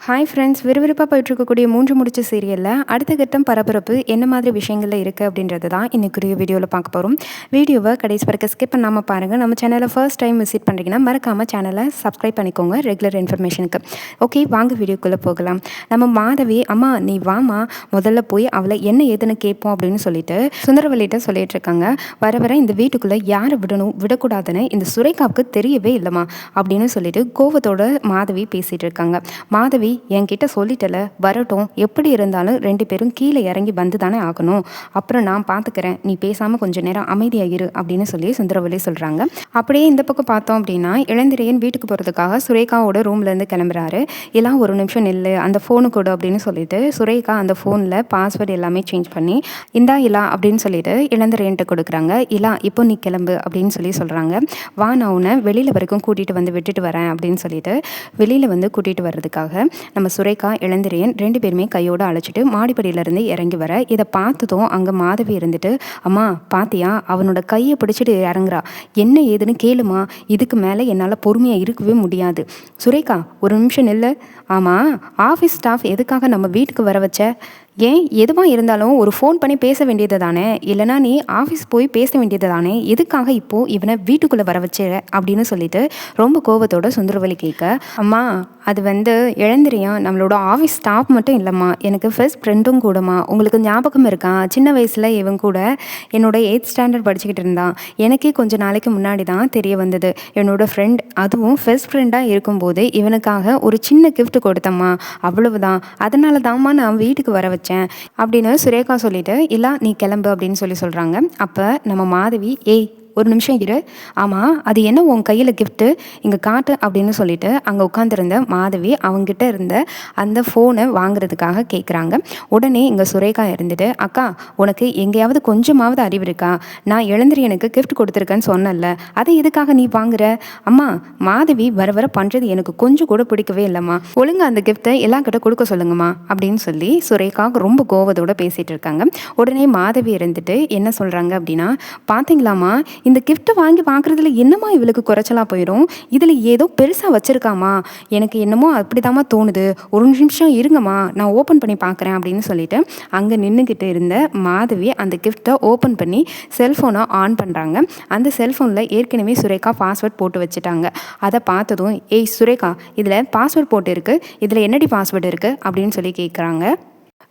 Hi friends, விறுவிறுப்பாக போயிட்டுருக்கக்கூடிய 3 முடிச்சு சீரியலில் அடுத்த கட்டம் பரபரப்பு என்ன மாதிரி விஷயங்களில் இருக்குது அப்படின்றது தான் இன்றைக்குரிய வீடியோவில் பார்க்க போகிறோம். வீடியோவை கடைசி வரைக்கும் ஸ்கிப் பண்ணாமல் பாருங்கள். நம்ம சேனலை ஃபர்ஸ்ட் டைம் விசிட் பண்ணுறீங்கன்னா மறக்காமல் சேனலை சப்ஸ்கிரைப் பண்ணிக்கோங்க ரெகுலர் இன்ஃபர்மேஷனுக்கு. ஓகே, வாங்க வீடியோக்குள்ளே போகலாம். நம்ம மாதவி, அம்மா நீ வாமா, முதல்ல போய் அவளை என்ன ஏதுன்னு கேட்போம் அப்படின்னு சொல்லிட்டு சுந்தரவல்லிட்ட சொல்லிட்டு இருக்காங்க. வர வர இந்த வீட்டுக்குள்ளே யாரை விடக்கூடாதுன்னு இந்த சுரேகாவுக்கு தெரியவே இல்லைம்மா அப்படின்னு சொல்லிட்டு கோவத்தோட மாதவி பேசிகிட்டு இருக்காங்க. மாதவி, என்கிட்ட சொல்லிட்டல, வரட்டும், எப்படி இருந்தாலும் 2 பேரும் கீழே இறங்கி வந்து தானே ஆகணும், அப்புறம் நான் பார்த்துக்கிறேன், நீ பேசாமல் கொஞ்சம் நேரம் அமைதியாகிரு அப்படின்னு சொல்லி சுந்தரவல்லி சொல்கிறாங்க. அப்படியே இந்த பக்கம் பார்த்தோம் அப்படின்னா இளந்திரையன் வீட்டுக்கு போகிறதுக்காக சுரேகாவோட ரூம்லேருந்து கிளம்புறாரு. எல்லாம் ஒரு நிமிஷம் நில்லு, அந்த ஃபோனு கொடு அப்படின்னு சொல்லிட்டு சுரேகா அந்த ஃபோனில் பாஸ்வேர்டு எல்லாமே சேஞ்ச் பண்ணி இந்தா இலா அப்படின்னு சொல்லிட்டு இளந்திரையன்ட்டு கொடுக்குறாங்க. இலா இப்போ நீ கிளம்பு அப்படின்னு சொல்கிறாங்க. வா, நான் உன்னை வெளியில் வரைக்கும் கூட்டிகிட்டு வந்து விட்டுட்டு வரேன் அப்படின்னு சொல்லிட்டு வெளியில் வந்து கூட்டிகிட்டு வர்றதுக்காக நம்ம சுரேகா இளந்திரையன் 2 பேருமே கையோடு அழைச்சிட்டு மாடிப்படியிலேருந்து இறங்கி வர இதை பார்த்ததும் அங்கே மாதவி இருந்துட்டு, அம்மா பாத்தியா, அவனோட கையை பிடிச்சிட்டு இறங்குறா, என்ன ஏதுன்னு கேளுமா, இதுக்கு மேலே என்னால் பொறுமையாக இருக்கவே முடியாது. சுரேகா ஒரு நிமிஷம் நில்லு. ஆமாம், ஆஃபீஸ் ஸ்டாஃப் எதுக்காக நம்ம வீட்டுக்கு வர வச்ச? ஏன் எதுவாக இருந்தாலும் ஒரு ஃபோன் பண்ணி பேச வேண்டியது தானே, இல்லைனா நீ ஆஃபீஸ் போய் பேச வேண்டியது தானே, எதுக்காக இப்போது இவனை வீட்டுக்குள்ளே வர வச்ச அப்படின்னு சொல்லிட்டு ரொம்ப கோபத்தோட சுந்தரவல்லி கேட்க, அம்மா அது வந்து இளந்திரையன் நம்மளோட ஆஃபீஸ் ஸ்டாஃப் மட்டும் இல்லைம்மா, எனக்கு ஃபர்ஸ்ட் ஃப்ரெண்டும் கூடம்மா. உங்களுக்கு ஞாபகம் இருக்கா, சின்ன வயசில் இவன் கூட என்னோட 8th ஸ்டாண்டர்ட் படிச்சுக்கிட்டு இருந்தான். எனக்கே கொஞ்சம் நாளைக்கு முன்னாடி தான் தெரிய வந்தது என்னோடய ஃப்ரெண்ட், அதுவும் ஃபர்ஸ்ட் ஃப்ரெண்டாக இருக்கும்போது இவனுக்காக ஒரு சின்ன கிஃப்ட் கொடுத்தம்மா, அவ்வளவுதான், அதனால தான்மா நான் வீட்டுக்கு வர வச்சேன் அப்படின்னு சுரேகா சொல்லிட்டு, இல்லா நீ கிளம்பு அப்படின்னு சொல்கிறாங்க. அப்போ நம்ம மாதவி, ஏய் ஒரு நிமிஷம் இரு, ஆமாம் அது என்ன உன் கையில் கிஃப்ட்டு, இங்கே காட்டு அப்படின்னு சொல்லிட்டு அங்கே உட்காந்துருந்த மாதவி அவங்ககிட்ட இருந்த அந்த ஃபோனை வாங்குறதுக்காக கேட்குறாங்க. உடனே இங்கே சுரேகா இருந்துட்டு, அக்கா உனக்கு எங்கேயாவது கொஞ்சமாவது அறிவு இருக்கா, நான் இளந்திரையனுக்கு கிஃப்ட் கொடுத்துருக்கேன்னு சொன்னல, அதை எதுக்காக நீ வாங்குற? அம்மா மாதவி வர வர பண்ணுறது எனக்கு கொஞ்சம் கூட பிடிக்கவே இல்லைம்மா, ஒழுங்கு அந்த கிஃப்ட்டை எல்லாக்கிட்ட கொடுக்க சொல்லுங்கம்மா அப்படின்னு சொல்லி சுரேகா ரொம்ப கோவத்தோடு பேசிகிட்டு இருக்காங்க. உடனே மாதவி இருந்துட்டு என்ன சொல்கிறாங்க அப்படின்னா, பார்த்தீங்களாம்மா, இந்த கிஃப்ட்டை வாங்கி பார்க்குறதுல என்னம்மா இவளுக்கு குறைச்சலாக போயிடும், இதில் ஏதோ பெருசாக வச்சுருக்காமா, எனக்கு என்னமோ அப்படிதாம்மா தோணுது, ஒரு நிமிஷம் இருங்கம்மா நான் ஓப்பன் பண்ணி பார்க்குறேன் அப்படின்னு சொல்லிட்டு அங்கே நின்றுக்கிட்டு இருந்த மாதவி அந்த கிஃப்ட்டை ஓப்பன் பண்ணி செல்ஃபோனை ஆன் பண்ணுறாங்க. அந்த செல்ஃபோனில் ஏற்கனவே சுரேகா பாஸ்வேர்ட் போட்டு வச்சுட்டாங்க. அதை பார்த்ததும், ஏய் சுரேகா இதில் பாஸ்வேர்ட் போட்டு இருக்குது, இதில் என்னடி பாஸ்வேர்டு இருக்குது அப்படின்னு சொல்லி கேட்குறாங்க.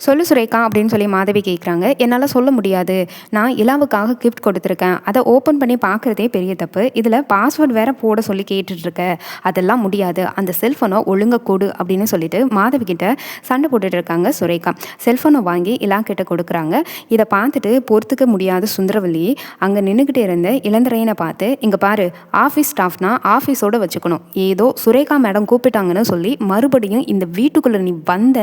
சொல்லு சுரேகா அப்படின்னு சொல்லி மாதவி கேட்குறாங்க. என்னால் சொல்ல முடியாது, நான் இலாவுக்காக கிஃப்ட் கொடுத்துருக்கேன், அதை ஓப்பன் பண்ணி பார்க்குறதே பெரிய தப்பு, இதில் பாஸ்வேர்டு வேறு போட சொல்லி கேட்டுட்ருக்க, அதெல்லாம் முடியாது, அந்த செல்ஃபோனை ஒழுங்க கொடு அப்படின்னு சொல்லிட்டு மாதவி கிட்ட சண்டை போட்டுட்டு இருக்காங்க சுரேகா. செல்ஃபோனை வாங்கி இலா கிட்ட கொடுக்குறாங்க. இதை பார்த்துட்டு பொறுத்துக்க முடியாத சுந்தரவல்லி அங்கே நின்றுக்கிட்டே இருந்த இளந்திரையனை பார்த்து, இங்கே பாரு, ஆஃபீஸ் ஸ்டாஃப்னா ஆஃபீஸோடு வச்சுக்கணும், ஏதோ சுரேகா மேடம் கூப்பிட்டாங்கன்னு சொல்லி மறுபடியும் இந்த வீட்டுக்குள்ளே நீ வந்த,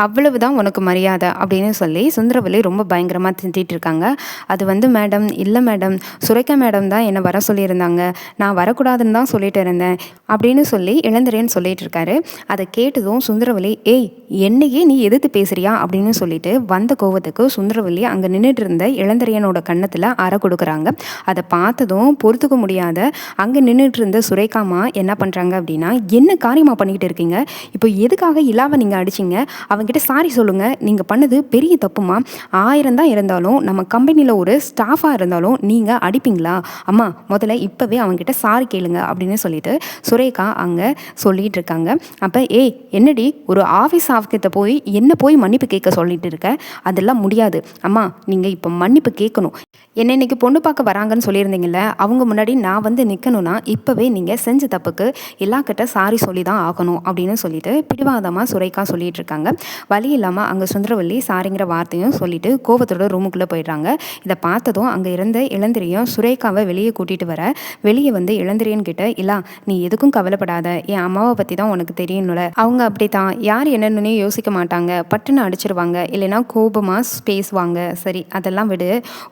அவ்வளவுதான் உனக்கு மரியாதை அப்படின்னு சொல்லி சுந்தரவல்லி ரொம்ப பயங்கரமாக திட்டிகிட்டு இருக்காங்க. அது வந்து மேடம், இல்லை மேடம், சுரேகா மேடம் தான் என்னை வர சொல்லியிருந்தாங்க, நான் வரக்கூடாதுன்னு தான் சொல்லிட்டு இருந்தேன் அப்படின்னு சொல்லி இளந்திரையன் சொல்லிட்டு இருக்காரு. அதை கேட்டதும் சுந்தரவல்லி, ஏய் என்னையே நீ எதிர்த்து பேசுறியா அப்படின்னு சொல்லிட்டு வந்த கோவத்துக்கு சுந்தரவல்லி அங்கே நின்றுட்டு இருந்த இளந்திரையனோட கன்னத்தில் அறை கொடுக்குறாங்க. அதை பார்த்ததும் பொறுத்துக்க முடியாத அங்கே நின்றுட்டு இருந்த சுரேகாமா என்ன பண்ணுறாங்க அப்படின்னா, என்ன காரியமாக பண்ணிக்கிட்டு இருக்கீங்க, இப்போ எதுக்காக இலாவை நீங்கள் அடிச்சிங்க, அவங்ககிட்ட சாரி சொல்லுங்கள், நீங்கள் பண்ணது பெரிய தப்புமா, 1000 தான் இருந்தாலும் நம்ம கம்பெனியில் ஒரு ஸ்டாஃபாக இருந்தாலும் நீங்கள் அடிப்பீங்களா, அம்மா முதல்ல இப்போவே அவங்ககிட்ட சாரி கேளுங்க அப்படின்னு சொல்லிட்டு சுரேகா அங்கே சொல்லிட்டு இருக்காங்க. அப்போ ஏய் என்னடி, ஒரு ஆஃபீஸ் ஆஃப்கிட்ட போய் என்ன போய் மன்னிப்பு கேட்க சொல்லிட்டு இருக்க, அதெல்லாம் முடியாது, அம்மா நீங்கள் இப்போ மன்னிப்பு கேட்கணும், என்ன இன்னைக்கு பொண்ணு பார்க்க வராங்கன்னு சொல்லியிருந்தீங்கல்ல, அவங்க முன்னாடி நான் வந்து நிற்கணும்னா இப்போவே நீங்கள் செஞ்ச தப்புக்கு எல்லாக்கிட்ட சாரி சொல்லி தான் ஆகணும் அப்படின்னு சொல்லிட்டு பிடிவாதமாக சுரேகா சொல்லிட்டு இருக்காங்க. வழி இல்லாமல் அங்கே சுந்தரவல்லி சாரிங்கிற வார்த்தையும் சொல்லிட்டு கோபத்தோட ரூமுக்குள்ளே போயிடுறாங்க. இதை பார்த்ததும் அங்கே இருந்த இளந்திரையும் சுரேகாவை வெளியே கூட்டிகிட்டு வர, வெளியே வந்து இளந்திரையன் கிட்ட, இல்லா நீ எதுக்கும் கவலைப்படாத, என் அம்மாவை பற்றி தான் உனக்கு தெரியணும்ல, அவங்க அப்படி தான், யார் என்னன்னு யோசிக்க மாட்டாங்க, பட்டுன்னு அடிச்சிருவாங்க, இல்லைனா கோபமாக பேசுவாங்க, சரி அதெல்லாம் விடு,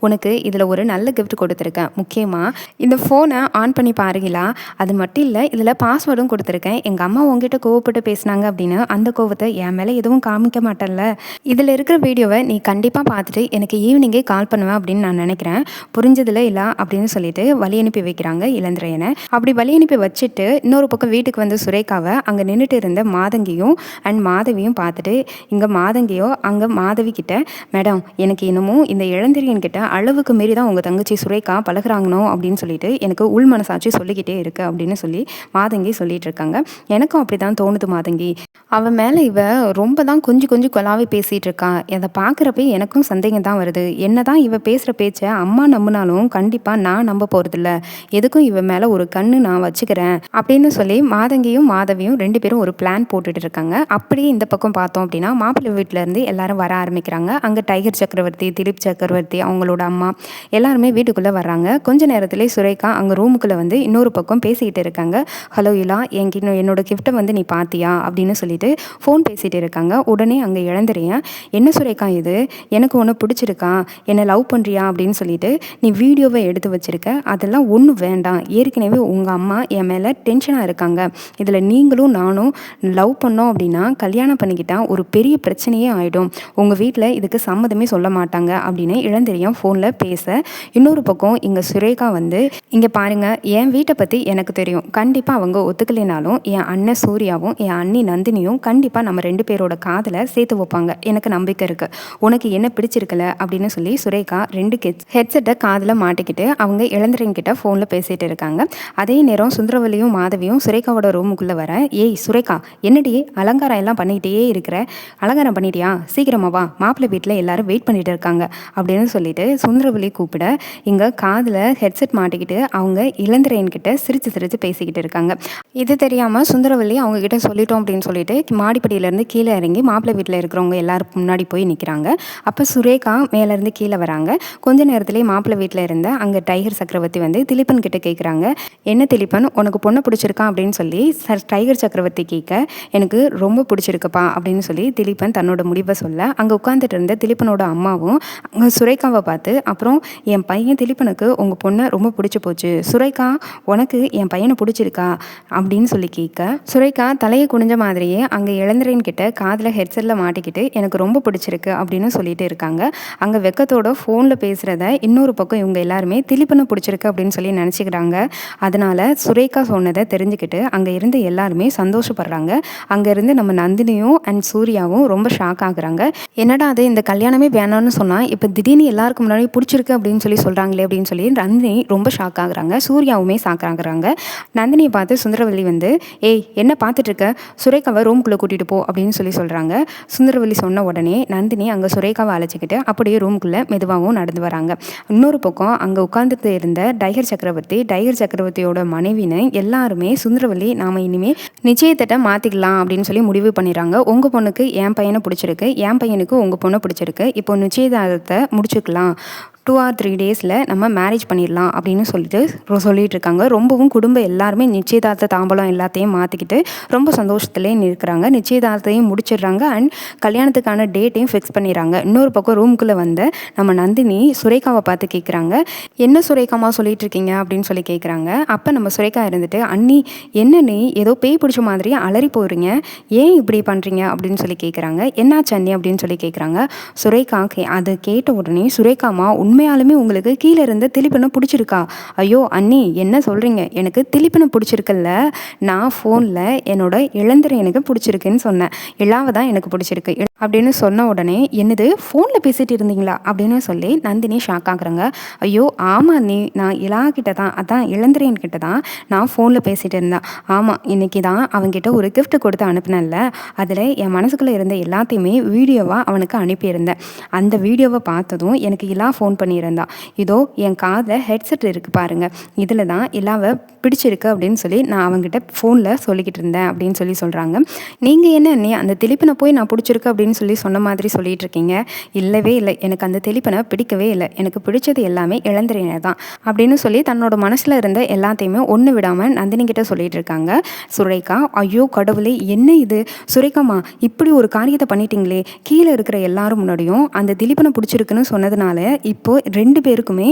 உனக்கு இதில் ஒரு நல்ல கிஃப்ட் கொடுத்துருக்கேன், முக்கியமாக இந்த ஃபோனை ஆன் பண்ணி பாருங்களா, அது மட்டும் இல்லை இதில் பாஸ்வேர்டும் கொடுத்துருக்கேன், எங்கள் அம்மா உங்ககிட்ட கோவப்பட்டு பேசினாங்க அப்படின்னு அந்த கோவத்தை என் மேலே எதுவும் காமிக்க மாட்டேன்ல, இதில் இருக்கிற வீடியோவை நீ கண்டிப்பாக பார்த்துட்டு எனக்கு ஈவினிங்கே கால் பண்ணுவேன் அப்படின்னு நான் நினைக்கிறேன், புரிஞ்சதில்ல இல்லை அப்படின்னு சொல்லிட்டு வழி அனுப்பி வைக்கிறாங்க இளந்திரையனை. அப்படி வழி அனுப்பி வச்சுட்டு இன்னொரு பக்கம் வீட்டுக்கு வந்து சுரேகாவை அங்கே நின்றுட்டு இருந்த மாதங்கியும் அண்ட் மாதவியும் பார்த்துட்டு இங்கே மாதங்கியோ அங்கே மாதவி கிட்ட, மேடம் எனக்கு இன்னமும் இந்த இளந்திரையன் கிட்ட அளவுக்கு மீறி தான் உங்கள் தங்கச்சி சுரேகா பழகுறாங்கனோ அப்படின்னு சொல்லிட்டு எனக்கு உள் மனசாட்சி சொல்லிக்கிட்டே இருக்கு அப்படின்னு சொல்லி மாதங்கி சொல்லிட்டு இருக்காங்க. எனக்கும் அப்படி தான் தோணுது மாதங்கி. அவன் மேலே இவ ரொம்ப தான் கொஞ்சம் கொஞ்சம் கொலாவி பேசிகிட்டு இருக்கா. அதை பார்க்குறப்ப எனக்கும் சந்தேகம் தான் வருது. என்ன தான் இவ பேசுகிற பேச்சை அம்மா நம்பினாலும் கண்டிப்பாக நான் நம்ப போகிறதில்ல. எதுக்கும் இவ மேலே ஒரு கண்ணு நான் வச்சுக்கிறேன் அப்படின்னு சொல்லி மாதங்கியும் மாதவியும் 2 பேரும் ஒரு பிளான் போட்டுட்டு இருக்காங்க. அப்படியே இந்த பக்கம் பார்த்தோம் அப்படின்னா மாப்பிள்ளை வீட்டிலேருந்து எல்லாரும் வர ஆரம்பிக்கிறாங்க. அங்கே டைகர் சக்கரவர்த்தி, திலீப் சக்கரவர்த்தி, அவங்களோட அம்மா எல்லாருமே வீட்டுக்குள்ளே வர்றாங்க. கொஞ்ச நேரத்துலேயே சுரேகா அங்கே ரூமுக்குள்ளே வந்து இன்னொரு பக்கம் பேசிக்கிட்டு இருக்காங்க. ஹலோ இலா, என்னோட கிஃப்ட்டை வந்து நீ பார்த்தியா அப்படின்னு சொல்லிட்டு ஃபோன் பேசிகிட்டு இருக்காங்க. உடனே அங்கே இழந்துறேன், என்ன சுரேகா இது, எனக்கு ஒன்று பிடிச்சிருக்கா, என்னை லவ் பண்ணுறியா அப்படின்னு சொல்லிட்டு நீ வீடியோவை எடுத்து வச்சுருக்க, அதெல்லாம் ஒன்றும் வேண்டாம். ஏற்கனவே உங்கள் அம்மா என் மேலே டென்ஷனாக இருக்காங்க. இதில் நீங்களும் நானும் லவ் பண்ணோம் அப்படின்னா கல்யாணம் பண்ணிக்கிட்டா ஒரு பெரிய பிரச்சனையே ஆகிடும். உங்கள் வீட்டில் இதுக்கு சம்மதமே சொல்ல மாட்டாங்க அப்படின்னு இளந்தெரியும் ஃபோனில் பேச, இன்னொரு பக்கம் இங்கே சுரேகா வந்து, இங்கே பாருங்கள், என் வீட்டை பற்றி எனக்கு தெரியும். கண்டிப்பாக அவங்க ஒத்துக்கலைனாலும் என் அண்ணன் சூர்யாவும் என் அண்ணி நந்தினியும் கண்டிப்பாக நம்ம 2 பேரோட காதலை சேர்த்து வைப்பாங்க. எனக்கு நம்பிக்கை இருக்குது. உனக்கு என்ன பிடிச்சிருக்கல அப்படின்னு சொல்லி சுரேகா 2 ஹெட்செட்டை காதில் மாட்டிக்கிட்டு அவங்க இளந்திரன்கிட்ட ஃபோனில் பேசிகிட்டு இருக்காங்க. அதே நேரம் சுந்தரவல்லியும் மாதவியும் சுரேகாவோட ரூமுக்குள்ளே வர, ஏய் சுரேகா, என்னடி அலங்காரம் எல்லாம் பண்ணிகிட்டே இருக்கிற, அலங்காரம் பண்ணிட்டியா, சீக்கிரமா வா, மாப்பிள்ளை வீட்டில் எல்லாரும் வெயிட் பண்ணிட்டு இருக்காங்க அப்படின்னு சொல்லிட்டு சுந்தரவல்லி கூப்பிட, இங்கே காதில் ஹெட்செட் மாட்டிக்கிட்டு அவங்க இளந்திரையன்கிட்ட சிரித்து சிரித்து பேசிக்கிட்டு இருக்காங்க. இது தெரியாமல் சுந்தரவல்லி அவங்க கிட்ட சொல்லிட்டோம் அப்படின்னு சொல்லிட்டு மாடிப்படியிலேருந்து கீழே இறங்கி மாப்பிள்ளை வீட்டில் இருக்கிறவங்க எல்லாரும் முன்னாடி போய் நிற்கிறாங்க. அப்போ சுரேகா மேலேருந்து கீழே வராங்க. கொஞ்ச நேரத்துலேயே மாப்பிள்ளை வீட்டில் இருந்த அங்கே டைகர் சக்கரவர்த்தி வந்து திலீபன் கிட்ட கேட்குறாங்க, என்ன திலீபன், உனக்கு பொண்ணை பிடிச்சிருக்கா அப்படின்னு சொல்லி டைகர் சக்கரவர்த்தி கேட்க, எனக்கு ரொம்ப பிடிச்சிருக்குப்பா அப்படின்னு சொல்லி திலீபன் தன்னோட முடிவை சொல்ல, அங்கே உட்காந்துட்டு இருந்த திலீபனோட அம்மாவும் அங்கே சுரேகாவை பார்த்து, அப்புறம் என் பையன் திலீபனுக்கு உங்கள் பொண்ணை ரொம்ப பிடிச்சி போச்சு, சுரேகா உனக்கு என் பையனை பிடிச்சிருக்கா அப்படின்னு சொல்லி கேட்க, சுரேகா தலையை குனிஞ்ச மாதிரியே அங்கே இளந்திரன் கிட்ட காதில் ஹெட்செட்டில் மாட்டிக்கிட்டு எனக்கு ரொம்ப பிடிச்சிருக்கு அப்படின்னு சொல்லிட்டு இருக்காங்க. அங்கே வெக்கத்தோட ஃபோனில் பேசுகிறத இன்னொரு பக்கம் இவங்க எல்லாருமே திலீபனை பிடிச்சிருக்கு அப்படின்னு சொல்லி நினச்சிக்கிறாங்க. அதனால சுரேகா சொன்னதை தெரிஞ்சுக்கிட்டு அங்கே இருந்து எல்லாருமே சந்தோஷப்படுறாங்க. அங்கேருந்து நம்ம நந்தினியும் அண்ட் சூர்யாவும் ரொம்ப ஷாக் ஆகுறாங்க. என்னடா அது, இந்த கல்யாணமே வேணாம்னு சொன்னால் இப்போ திடீர்னு எல்லாருக்கும் முன்னாடி பிடிச்சிருக்கு அப்படின்னு சொல்லி சொல்கிறாங்களே அப்படின்னு சொல்லி நந்தினி ரொம்ப ஷாக் ஆகுறாங்க. சூர்யாவுமே ஷாக் ஆகுறாங்க. நந்தினியை பார்த்து சுந்தரவல்லி வந்து, ஏய் என்ன பார்த்துட்டு இருக்க, சுரேகாவை ரூம்குள்ளே கூட்டிகிட்டு போ அப்படின்னு சொல்லி சொல்கிறாங்க. சுந்தரவல்லி சொன்ன உடனே நந்தினி அங்கே சுரேகாவை அழைச்சிக்கிட்டு அப்படியே ரூம்குள்ளே மெதுவாகவும் நடந்து வராங்க. இன்னொரு பக்கம் அங்கே உட்காந்துட்டு இருந்த டைகர் சக்கரவர்த்தியோட மனைவின்னு எல்லாருமே சுந்தரவல்லி நாம இனிமேல் நிச்சயத்திட்ட மாற்றிக்கலாம் அப்படின்னு சொல்லி முடிவு பண்ணிடுறாங்க. உங்கள் பொண்ணுக்கு என் பையனை பிடிச்சிருக்கு, என் பையனுக்கு உங்கள் பொண்ணை பிடிச்சிருக்கு, இப்போ நிச்சயதார்த்தத்தை முடிச்சுக்கலாம், 2 or 3 டேஸில் நம்ம மேரேஜ் பண்ணிடலாம் அப்படின்னு சொல்லிட்டு இருக்காங்க. ரொம்பவும் குடும்பம் எல்லாருமே நிச்சயதார்த்த தாம்பலம் எல்லாத்தையும் மாற்றிக்கிட்டு ரொம்ப சந்தோஷத்துலேயே இருக்கிறாங்க. நிச்சயதார்த்தையும் முடிச்சிடுறாங்க அண்ட் கல்யாணத்துக்கான டேட்டையும் ஃபிக்ஸ் பண்ணிடுறாங்க. இன்னொரு பக்கம் ரூமுக்குள்ளே வந்து நம்ம நந்தினி சுரேகாவை பார்த்து கேட்குறாங்க, என்ன சுரேகாமா சொல்லிட்டு இருக்கீங்க அப்படின்னு சொல்லி கேட்குறாங்க. அப்போ நம்ம சுரேகா இருந்துட்டு, அண்ணி என்ன நீ ஏதோ பேய் பிடிச்ச மாதிரி அலறி போகிறீங்க, ஏன் இப்படி பண்ணுறீங்க அப்படின்னு சொல்லி கேட்குறாங்க. என்னாச்சு அண்ணி அப்படின்னு சொல்லி கேட்குறாங்க. சுரேகா அது கேட்ட உடனே, சுரேகாமா உண்மையாலுமே உங்களுக்கு கீழே இருந்த திலீபனை பிடிச்சிருக்கா? ஐயோ அண்ணி என்ன சொல்கிறீங்க, எனக்கு திலீபனை பிடிச்சிருக்குல்ல, நான் ஃபோனில் என்னோட இளந்திரையனுக்கு பிடிச்சிருக்குன்னு சொன்னேன், இலாவை தான் எனக்கு பிடிச்சிருக்கு அப்படின்னு சொன்ன உடனே, என்னது ஃபோனில் பேசிகிட்டு இருந்தீங்களா அப்படின்னு சொல்லி நந்தினி ஷாக் ஆகுறாங்க. ஐயோ ஆமாம் நீ, நான் இலா கிட்ட தான், அதான் இளந்திரையன் கிட்ட தான் நான் ஃபோனில் பேசிகிட்டு இருந்தேன். ஆமாம், இன்றைக்கி தான் அவங்ககிட்ட ஒரு கிஃப்ட் கொடுத்து அனுப்பினேன்ல, அதில் என் மனசுக்குள்ளே இருந்த எல்லாத்தையுமே வீடியோவாக அவனுக்கு அனுப்பியிருந்தேன். அந்த வீடியோவை பார்த்ததும் எனக்கு இலா ஃபோன் பண்ணியிருந்தா, இதோ என் காதில் ஹெட்செட் இருக்குது பாருங்கள், இதில் தான் இலாவை பிடிச்சிருக்கு அப்படின்னு சொல்லி நான் அவங்ககிட்ட ஃபோனில் சொல்லிக்கிட்டு இருந்தேன் அப்படின்னு சொல்லி சொல்கிறாங்க. நீங்கள் என்ன நீ அந்த திலீபனை போய் நான் பிடிச்சிருக்கு அப்படின்னு சொல்லி சொன்ன மாதிரி சொல்லிட்டு இருக்கீங்க? இல்லவே இல்லை, எனக்கு அந்த திலீபனை பிடிக்கவே இல்லை, எனக்கு பிடிச்சது எல்லாமே இளந்திரையனை தான் அப்படின்னு சொல்லி தன்னோட மனசில் இருந்த எல்லாத்தையுமே ஒன்று விடாமல் நந்தினி கிட்ட சொல்லிட்டு இருக்காங்க. சுரேகா, ஐயோ கடவுளே என்ன இது, சுரேகாமா இப்படி ஒரு காரியத்தை பண்ணிட்டீங்களே, கீழே இருக்கிற எல்லாரும் முன்னாடியும் அந்த திலீபனை பிடிச்சிருக்குன்னு சொன்னதுனால இப்போது 2 பேருக்குமே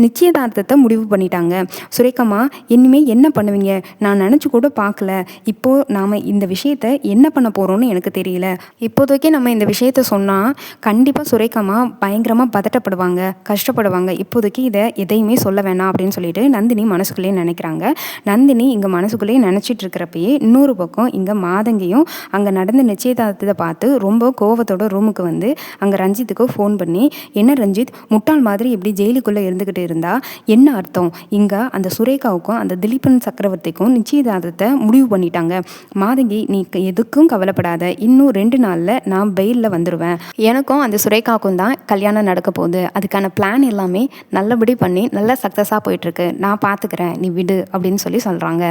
நிச்சயதார்த்தத்தை முடிவு பண்ணிட்டாங்க. சுரேகாமா இனிமேல் என்ன பண்ணுவீங்க, நான் நினச்சி கூட பார்க்கல, இப்போது நாம் இந்த விஷயத்தை என்ன பண்ண போகிறோன்னு எனக்கு தெரியல, இப்போதைக்கு நம்ம இந்த விஷயத்த சொன்னால் கண்டிப்பாக சுரேகாமா பயங்கரமாக பதட்டப்படுவாங்க, கஷ்டப்படுவாங்க. இப்போதைக்கு இதை எதையுமே சொல்ல வேணாம் அப்படின்னு சொல்லிட்டு நந்தினி மனசுக்குள்ளேயே நினைக்கிறாங்க. நந்தினி இங்கே மனசுக்குள்ளேயே நினச்சிட்டு இருக்கிறப்பயே இன்னொரு பக்கம் இங்கே மாதங்கியும் அங்கே நடந்த நிச்சயதார்த்தத்தை பார்த்து ரொம்ப கோவத்தோட ரூமுக்கு வந்து அங்கே ரஞ்சித்துக்கு ஃபோன் பண்ணி, என்ன ரஞ்சித் முட்டாள் மாதிரி இப்படி ஜெயிலுக்குள்ளே இருந்துக்கிட்டு இருந்தா என்ன அர்த்தம்? இங்கே அந்த சுரேகாவுக்கும் அந்த திலீபன் சக்கரவர்த்திக்கும் நிச்சயதார்த்தத்தை முடிவு பண்ணிட்டாங்க. மாதங்கி நீ எதுக்கும் கவலைப்படாத, இன்னும் 2 நாளில் நான் பெயிலில் வந்துடுவேன். எனக்கும் அந்த சுரேகாவுக்கும் தான் கல்யாணம் நடக்க போகுது. அதுக்கான பிளான் எல்லாமே நல்லபடி பண்ணி நல்லா சக்ஸஸாக போயிட்டுருக்கு. நான் பார்த்துக்கிறேன், நீ விடு அப்படின்னு சொல்லி சொல்கிறாங்க.